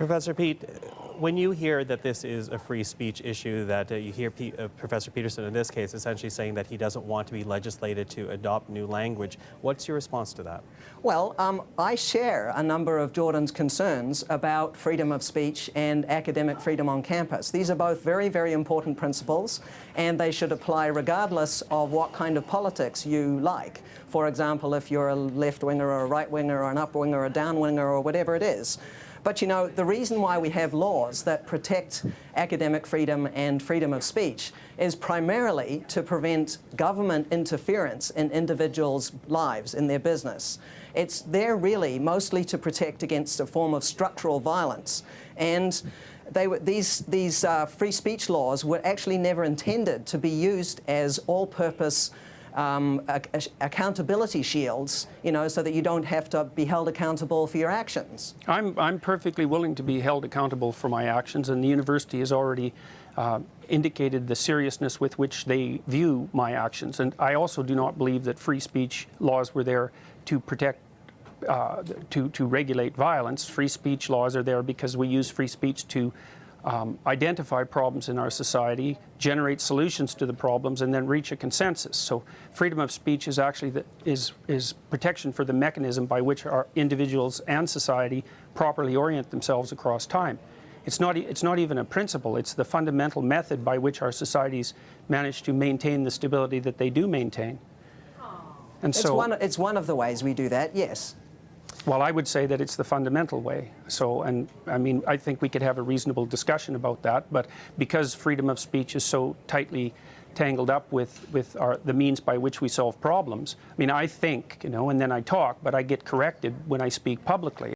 Professor Pete, when you hear that this is a free speech issue, that you hear Professor Peterson in this case essentially saying that he doesn't want to be legislated to adopt new language, what's your response to that? Well, I share a number of Jordan's concerns about freedom of speech and academic freedom on campus. These are both very, very important principles, and they should apply regardless of what kind of politics you like. For example, if you're a left-winger or a right-winger or an up-winger or a down-winger or whatever it is. But you know, the reason why we have laws that protect academic freedom and freedom of speech is primarily to prevent government interference in individuals' lives, in their business. It's there really mostly to protect against a form of structural violence. And these free speech laws were actually never intended to be used as all-purpose accountability shields, you know, so that you don't have to be held accountable for your actions. I'm perfectly willing to be held accountable for my actions, and the university has already indicated the seriousness with which they view my actions. And I also do not believe that free speech laws were there to protect to regulate violence. Free speech laws are there because we use free speech to identify problems in our society, generate solutions to the problems, and then reach a consensus. So freedom of speech is actually is protection for the mechanism by which our individuals and society properly orient themselves across time. It's not even a principle, it's the fundamental method by which our societies manage to maintain the stability that they do maintain. And it's one of the ways we do that, yes. Well, I would say that it's the fundamental way. So, and I mean, I think we could have a reasonable discussion about that, but because freedom of speech is so tightly tangled up with the means by which we solve problems, I mean, I think, you know, and then I talk, but I get corrected when I speak publicly.